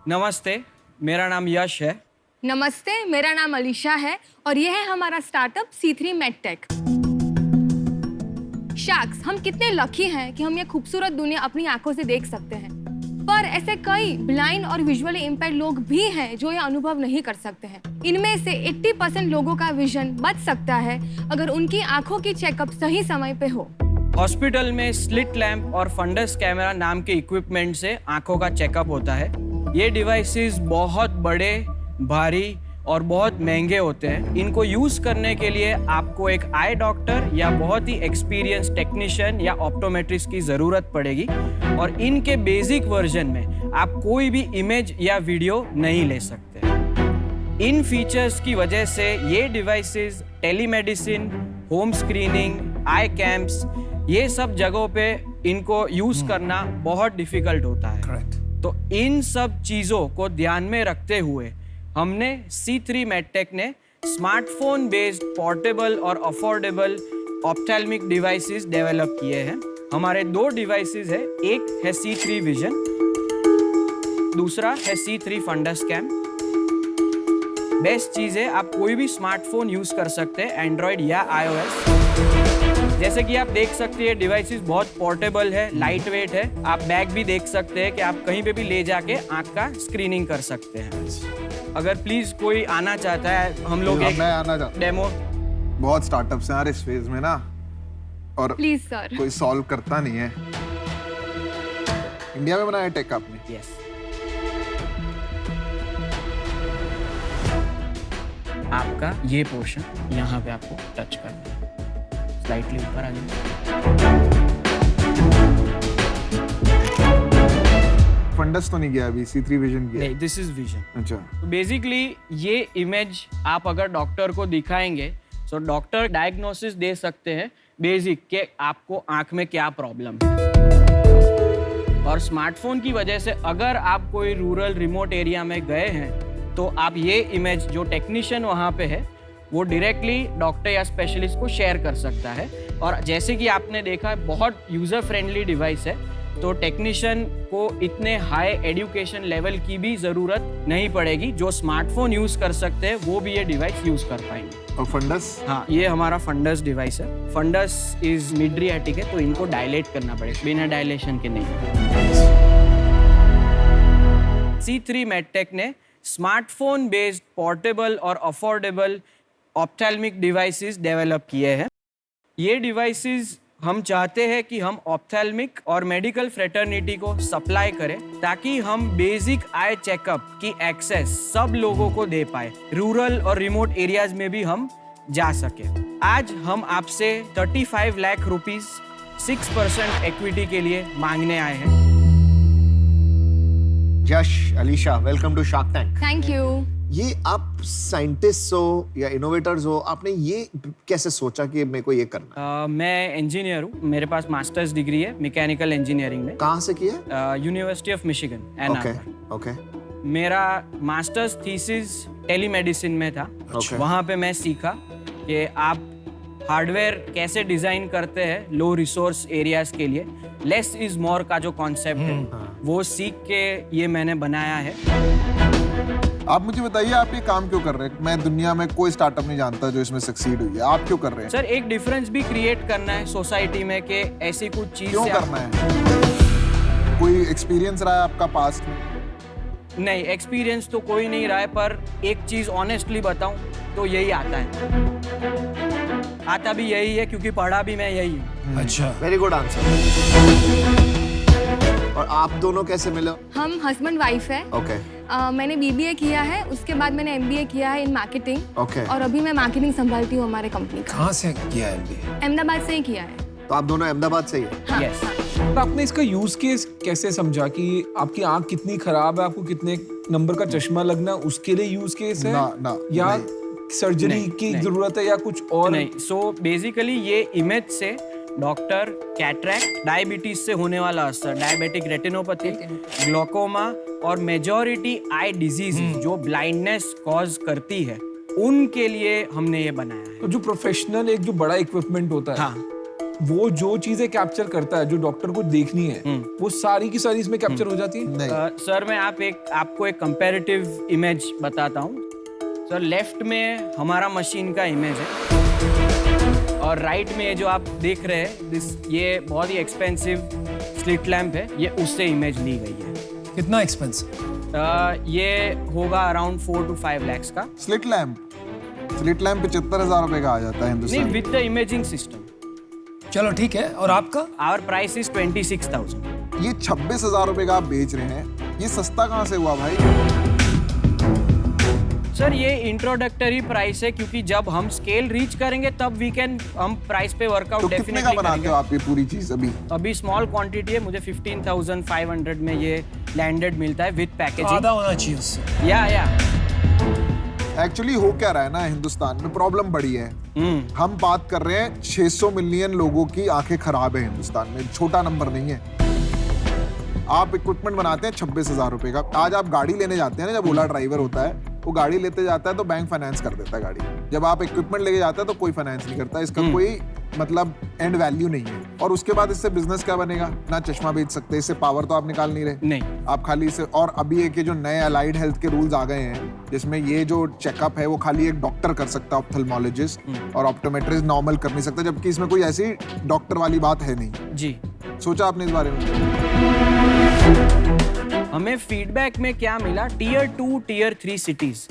नमस्ते, मेरा नाम यश है। नमस्ते, मेरा नाम अलीशा है और यह है हमारा स्टार्टअप C3 मेडटेक। शाक्स, हम कितने लकी हैं कि हम ये खूबसूरत दुनिया अपनी आंखों से देख सकते हैं। पर ऐसे कई ब्लाइंड और विजुअली इम्पेयर्ड लोग भी हैं जो ये अनुभव नहीं कर सकते हैं। इनमें से 80% लोगों का विजन बच सकता है अगर उनकी आंखों की चेकअप सही समय पे हो। हॉस्पिटल में स्लिट लैंप और फंडस कैमरा नाम के इक्विपमेंट से आंखों का चेकअप होता है। ये डिवाइसेस बहुत बड़े, भारी और बहुत महंगे होते हैं। इनको यूज करने के लिए आपको एक आई डॉक्टर या बहुत ही एक्सपीरियंस टेक्नीशियन या ऑप्टोमेट्रिस्ट की जरूरत पड़ेगी और इनके बेसिक वर्जन में आप कोई भी इमेज या वीडियो नहीं ले सकते। इन फीचर्स की वजह से ये डिवाइसेस टेलीमेडिसिन, होम स्क्रीनिंग, आई कैंप्स, ये सब जगहों पे इनको यूज करना बहुत डिफिकल्ट होता है। Correct. तो इन सब चीज़ों को ध्यान में रखते हुए हमने C3 मेडटेक ने स्मार्टफोन बेस्ड पोर्टेबल और अफोर्डेबल ऑप्थेल्मिक डिवाइसेस डेवलप किए हैं। हमारे 2 डिवाइसेस है, एक है C3 विजन, दूसरा है C3 फंडस कैम। बेस्ट चीज़ है, आप कोई भी स्मार्टफोन यूज कर सकते हैं, एंड्रॉयड या iOS। जैसे कि आप देख सकते हैं डिवाइसेस बहुत पोर्टेबल है, लाइट वेट है। आप बैग भी देख सकते हैं कि आप कहीं पे भी ले जाके आंख का स्क्रीनिंग कर सकते हैं। अगर प्लीज कोई आना चाहता है, हम लोग एक मैं आना चाहता डेमो। बहुत स्टार्टअप्स हैं यार इस फेज में ना, और प्लीज सर। कोई सॉल्व करता नहीं है। इंडिया में बनाया टेक आपने? यस, आपका ये पोर्शन यहाँ पे आपको टच करना है, स्लाइटली ऊपर आ जाए। फंडस तो नहीं गया अभी, C3 विजन गया? नहीं, दिस इज विजन। अच्छा, तो बेसिकली ये इमेज आप अगर डॉक्टर को दिखाएंगे तो डॉक्टर डायग्नोसिस दे सकते हैं बेसिक के आपको आंख में क्या प्रॉब्लम है। और स्मार्टफोन की वजह से अगर आप कोई रूरल रिमोट एरिया में गए हैं तो आप ये इमेज जो टेक्नीशियन वहाँ पे है वो डायरेक्टली डॉक्टर या स्पेशलिस्ट को शेयर कर सकता है। और जैसे कि आपने देखा बहुत यूज़र फ्रेंडली डिवाइस है, तो टेक्नीशियन को इतने हाई एजुकेशन लेवल की भी ज़रूरत नहीं पड़ेगी। जो स्मार्टफोन यूज़ कर सकते हैं वो भी ये डिवाइस यूज़ कर पाएंगे। और फंडस? हाँ, ये हमारा फंडस डिवाइस है। फंडस इज मिडरियाटिक है, तो इनको डायलेट करना पड़ेगा, बिना डायलेशन के नहीं। C3 मेडटेक ने स्मार्टफोन बेस्ड पोर्टेबल और अफोर्डेबल ऑप्थेल्मिक डिवाइसेस डेवलप किए हैं। ये डिवाइसेस हम चाहते हैं कि हम ऑप्थेल्मिक और मेडिकल फ्रेटर्निटी को सप्लाई करें ताकि हम बेसिक आई चेकअप की एक्सेस सब लोगों को दे पाए, रूरल और रिमोट एरियाज में भी हम जा सके। आज हम आपसे 35 लाख रुपीस 6% इक्विटी के लिए मांगने आए हैं। Yash, Alisha, welcome to Shark Tank. Thank you. ये आप साइंटिस्ट हो या इनोवेटर्स हो, आपने ये कैसे सोचा कि मेरे को ये करना है? मैं इंजीनियर हूँ, मेरे पास मास्टर्स डिग्री है मैकेनिकल इंजीनियरिंग में। कहाँ से किया? University of Michigan, N okay R. Okay. मेरा मास्टर्स थीसिस टेलीमेडिसिन में था। वहाँ पे मैं सीखा कि आप हार्डवेयर कैसे डिजाइन करते हैं लो रिसोर्स एरियाज के लिए। लेस इज मोर का जो कॉन्सेप्ट है वो सीख के ये मैंने बनाया है। आप मुझे बताइए, आप ये काम क्यों कर रहे हैं? मैं दुनिया में कोई स्टार्टअप नहीं जानता जो इसमें सक्सीड हुई है। आप क्यों कर रहे हैं? सर, एक डिफरेंस भी क्रिएट करना है सोसाइटी में कि ऐसी कुछ चीज क्यों से करना है? कोई एक्सपीरियंस रहा है आपका पास्ट में? नहीं, एक्सपीरियंस तो कोई नहीं रहा है, पर एक चीज ऑनेस्टली बताऊं तो यही आता है। आता भी यही है क्योंकि पढ़ा भी मैं यही हूँ। अच्छा, वेरी गुड आंसर। और आप दोनों कैसे मिले? हम हस्बैंड वाइफ है। ओके मैंने BBA किया है, उसके बाद मैंने MBA किया है इन मार्केटिंग। ओके। और अभी मैं मार्केटिंग संभालती हूँ हमारे कंपनी का। कहाँ से किया है MBA? अहमदाबाद से ही किया है। तो आप दोनों अहमदाबाद से ही हैं? हाँ, Yes. हाँ। तो आपने इसका यूज केस कैसे समझा कि आपकी आंख कितनी खराब है, आपको कितने नंबर का चश्मा लगना है, उसके लिए यूज केस है ना, या सर्जरी नहीं, की नहीं। जरूरत है या कुछ और? नहीं, सो बेसिकली ये इमेज से डॉक्टर कैटरैक्ट, डायबिटीज से होने वाला असर, डायबिटिक रेटिनोपैथी, ग्लोकोमा और मेजॉरिटी आई डिजीज जो ब्लाइंडनेस कॉज करती है, उनके लिए हमने ये बनाया है। तो जो प्रोफेशनल एक जो बड़ा इक्विपमेंट होता है, हाँ, वो जो चीजें कैप्चर करता है जो डॉक्टर को देखनी है वो सारी की सारी इसमें कैप्चर हो जाती है। नहीं सर मैं आपको एक कंपैरेटिव इमेज बताता हूँ। सर लेफ्ट में हमारा मशीन का इमेज है और राइट में जो आप देख रहे हैं ये बहुत ही एक्सपेंसिव स्लिट लैम्प है, ये उससे इमेज ली गई है। कितना एक्सपेंसिव? ये होगा अराउंड 4 to 5 lakhs का। स्लिट लैम्प 75,000 रुपए का आ जाता है नहीं, Hindustan. With the imaging system. चलो ठीक है, और आपका? Our price is 26,000। ये 26,000 रुपए का आप बेच रहे हैं, ये सस्ता कहाँ से हुआ भाई? सर ये इंट्रोडक्टरी प्राइस है क्योंकि जब हम स्केल रीच करेंगे तब हम प्राइस पे वर्कआउट तो कितने का डेफिनेटली बनाते करेंगे। हो आप ये पूरी चीज अभी? अभी स्मॉल क्वांटिटी है, मुझे 15,500 में ये लैंडेड मिलता है विद तो पैकेजिंग। आधा होना चाहिए उससे। या एक्चुअली हो क्या रहा है ना, हिंदुस्तान में प्रॉब्लम बड़ी है। हम बात कर रहे हैं 600 मिलियन लोगों की आंखें खराब है हिंदुस्तान में, छोटा नंबर नहीं है। आप इक्विपमेंट बनाते हैं 26,000 रुपए का। आज आप गाड़ी लेने जाते हैं ना, जब ओला ड्राइवर होता है वो गाड़ी लेते जाता है तो बैंक फाइनेंस कर देता है गाड़ी। जब आप इक्विपमेंट लेके जाते हैं तो कोई फाइनेंस नहीं करता, इसका कोई मतलब एंड वैल्यू नहीं है। और उसके बाद इससे बिजनेस क्या बनेगा? ना चश्मा बेच सकते, इससे पावर तो आप निकाल नहीं रहे। नहीं, आप खाली इसे, और अभी एक ये जो नए अलाइड हेल्थ के रूल्स आ गए हैं जिसमें ये जो चेकअप है वो खाली एक डॉक्टर कर सकता है, ऑप्थेल्मोलॉजिस्ट, और ऑप्टोमेट्रिस्ट नॉर्मल कर नहीं सकता, जबकि इसमें कोई ऐसी डॉक्टर वाली बात है नहीं। जी। सोचा आपने इस बारे में? हमें फीडबैक में क्या मिला, टीयर 2 टीयर 3 सिटीज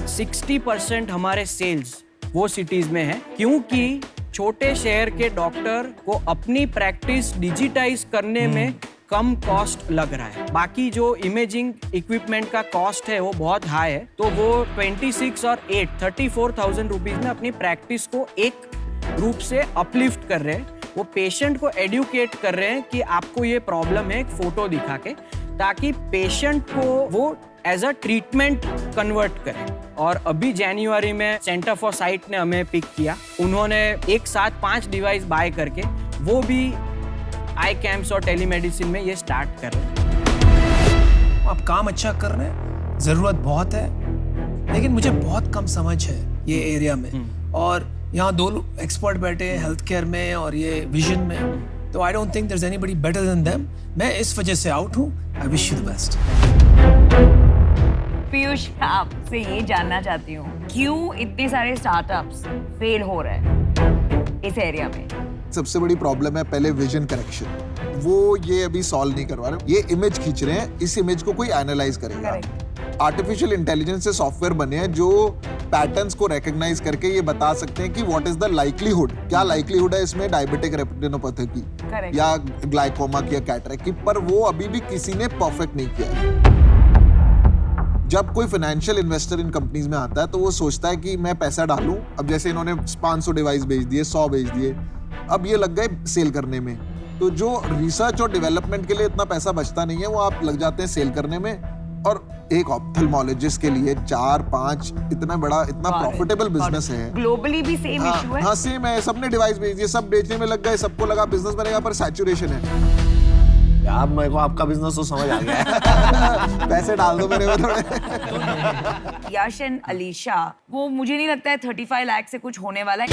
60% हमारे सेल्स वो सिटीज में है क्योंकि छोटे शहर के डॉक्टर को अपनी प्रैक्टिस डिजिटाइज करने में कम कॉस्ट लग रहा है। बाकी जो इमेजिंग इक्विपमेंट का कॉस्ट है वो बहुत हाई है, तो वो 26 और 8 34,000 रुपीज में अपनी प्रैक्टिस को एक रूप से अपलिफ्ट कर रहे हैं। वो पेशेंट को एडुकेट कर रहे हैं कि आपको ये प्रॉब्लम है, एक फोटो दिखा के, ताकि पेशेंट को वो एज अ ट्रीटमेंट कन्वर्ट करें। और अभी जनवरी में सेंटर फॉर साइट ने हमें पिक किया, उन्होंने एक साथ 5 डिवाइस बाय करके वो भी आई कैम्प्स और टेलीमेडिसिन में ये स्टार्ट कर रहे हैं। आप काम अच्छा कर रहे हैं, जरूरत बहुत है, लेकिन मुझे बहुत कम समझ है ये एरिया में। और यहाँ 2 एक्सपर्ट बैठे हैं हेल्थ केयर में और ये विजन में, तो I don't think there is anybody better than them. मैं इस वजह से आउट हूँ। I wish you the best. Piyush, आपसे ये जानना चाहती हूँ, क्यों इतने सारे स्टार्टअप्स फेल हो रहे हैं इस एरिया में? सबसे बड़ी प्रॉब्लम है पहले विजन करेक्शन, वो ये अभी सॉल्व नहीं करवा रहे। ये इमेज खींच रहे हैं, इस इमेज को कोई एनालाइज करेगा। आर्टिफिशियल इंटेलिजेंस से सॉफ्टवेयर बने हैं जो पैटर्न्स को रिकॉग्नाइज करके ये बता सकते हैं कि व्हाट इज द लाइक्लीहुड, क्या लाइक्लीहुड है इसमें डायबिटिक रेटिनोपैथी की या ग्लाइकोमा की या कैटरेक्ट की, पर वो अभी भी किसी ने परफेक्ट नहीं किया है। जब कोई फाइनेंशियल इन्वेस्टर इन कंपनीज में आता है तो वो सोचता है कि मैं पैसा डालूं। अब जैसे इन्होंने 500 डिवाइस बेच दिए, 100 बेच दिए, अब ये लग गए सेल करने में। तो जो रिसर्च और डेवलपमेंट के लिए इतना पैसा बचता नहीं है, वो आप लग जाते हैं सेल करने में। और एक ऑप्थेल्मोलॉजिस्ट के लिए 4-5 इतना बड़ा, इतना प्रॉफिटेबल बिजनेस है। ग्लोबली भी सेम इशू है। हाँ सेम है, सबने डिवाइस बेच दिए, सब बेचने में लग गए, सबको लगा बिजनेस बनेगा, पर सैचुरेशन है। यार मेरे को आपका बिजनेस तो समझ आ गया है। पैसे डाल दो मेरे में थोड़े। यश एंड अलीशा, वो मुझे नहीं लगता है 35 लाख से कुछ होने वाला है।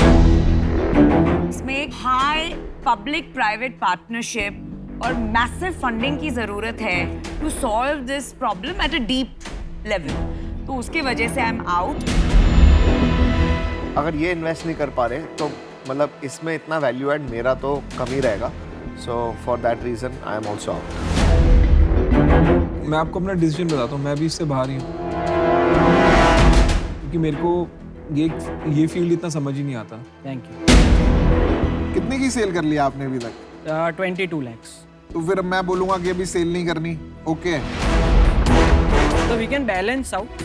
इसमें एक हाई पब्लिक प्राइवेट पार्टनरशिप और मैसिव फंडिंग की जरूरत है to solve this problem at a deep level. तो उसके वजह से आई एम आउट। अगर ये इन्वेस्ट नहीं कर पा रहे तो मतलब इसमें इतना वैल्यू ऐड मेरा तो कम ही रहेगा। So for that reason I am also out. मैं आपको अपना डिसीजन बताता हूँ, मैं भी इससे बाहर ही हूँ क्योंकि मेरे को ये फील्ड इतना समझ ही नहीं आता। Thank you. कितने की सेल कर लिया आपने अभी तक? 22 lakhs। तो फिर मैं बोलूंगा कि अभी सेल नहीं करनी, ओके? तो वी कैन बैलेंस आउट।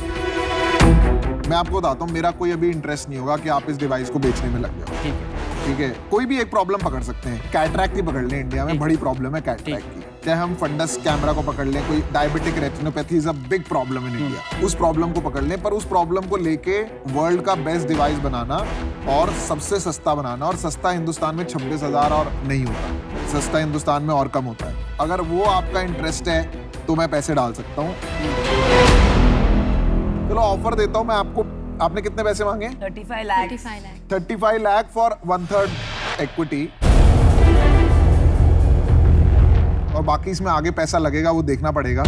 मैं आपको बताता हूँ, मेरा कोई अभी इंटरेस्ट नहीं होगा कि आप इस डिवाइस को बेचने में लग जाओ। ठीक है। ठीक है, कोई भी एक प्रॉब्लम पकड़ सकते हैं। कैटरैक्ट ही पकड़ लें, इंडिया में बड़ी प्रॉब्लम है कैटरैक्ट की। चाहे हम फंडस कैमरा को पकड़ लें, कोई diabetic retinopathy is a big problem in India, उस प्रॉब्लम को पकड़ लें। पर उस प्रॉब्लम को लेके वर्ल्ड का बेस्ट डिवाइस बनाना और सबसे सस्ता बनाना, और सस्ता हिंदुस्तान में 26,000 और नहीं होता, सस्ता हिंदुस्तान में और कम होता है। अगर वो आपका इंटरेस्ट है तो मैं पैसे डाल सकता हूँ। चलो ऑफर देता हूँ मैं आपको। आपने कितने पैसे मांगे? 35 लाख। 35 लाख। 35 लाख फॉर 1/3 equity बाकी इसमें आगे पैसा लगेगा वो देखना पड़ेगा।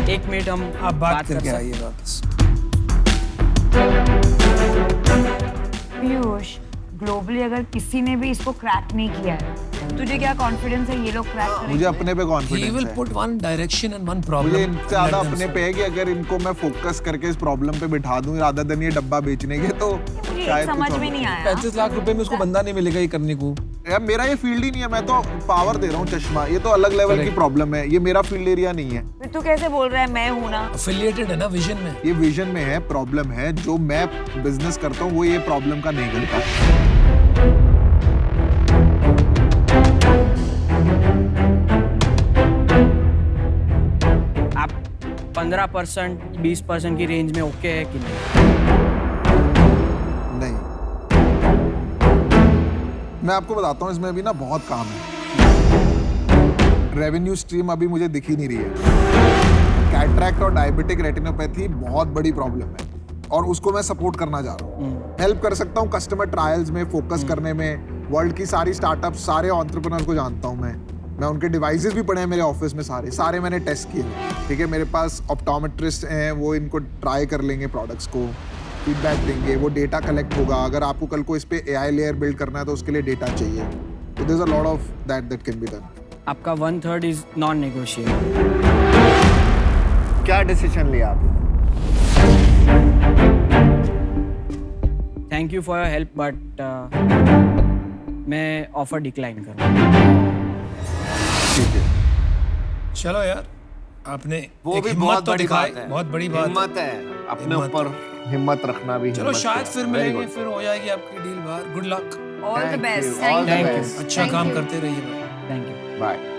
एक मिनट हम आप बात कर करके सकते आइए वापस। पीयूष, ग्लोबली अगर किसी ने भी इसको क्रैक नहीं किया है, तुझे क्या कॉन्फिडेंस है ये लोग क्रैक करेंगे? मुझे अपने पे He कॉन्फिडेंस will है। put one direction and one problem. मुझे इनसे ज्यादा and let them अपने पे है कि अगर इनको मैं फोकस करके इस प्रॉब्लम पे बिठा दूं रादर देन ये डब्बा बेचने के, तो मुझे एक शायद कुछ समझ और में हो। नहीं आया। 35 लाख रुपए में उसको बंदा नहीं मिलेगा ये करने को। यार मेरा ये फील्ड ही नहीं है, मैं तो पावर दे रहा हूँ चश्मा, ये तो अलग लेवल की प्रॉब्लम है, ये मेरा फील्ड एरिया नहीं है। फिर तू कैसे बोल रहा है मैं हूं ना? affiliated है ना विजन में। ये विजन में है, प्रॉब्लम है, जो मैं बिजनेस करता हूँ वो ये प्रॉब्लम का नहीं करता। आप 15% 20% की रेंज में ओके है कि नहीं? नहीं, मैं आपको बताता हूँ इसमें अभी ना बहुत काम है। रेवेन्यू स्ट्रीम अभी मुझे दिख ही नहीं रही है। कैटरैक्ट और डायबिटिक रेटिनोपैथी बहुत बड़ी प्रॉब्लम है और उसको मैं सपोर्ट करना चाह रहा हूँ। हेल्प कर सकता हूँ कस्टमर ट्रायल्स में, फोकस करने में। वर्ल्ड की सारी स्टार्टअप, सारे एंटरप्रेन्योर को जानता हूँ मैं उनके डिवाइसेस भी पड़े हैं मेरे ऑफिस में, सारे मैंने टेस्ट किए हैं। ठीक है, मेरे पास ऑप्टोमेट्रिस्ट हैं, वो इनको ट्राई कर लेंगे प्रोडक्ट्स को, फीडबैक देंगे, वो डेटा कलेक्ट होगा। अगर आपको कल को इस पे AI लेयर बिल्ड करना है तो उसके लिए डेटा चाहिए। तो there is a lot of that can be done. आपका 1/3 इज नॉन नेगोशिएबल। क्या डिसीजन लिया आपने? Thank you for your help but मैं ऑफर डिक्लाइन करूँगा। ठीक है, चलो यार, आपने वो एक भी हिम्मत बहुत तो बड़ी दिखाई, बात है। बहुत बड़ी बात है। हिम्मत है, अपने हिम्मत। ऊपर हिम्मत रखना भी। चलो हिम्मत शायद है। फिर Very मिलेंगे, good. फिर हो जाएगी आपकी डील बाहर। Good luck, all the Thank best. you. All the Thank you. best. अच्छा काम करते रहिए। Thank you. Bye.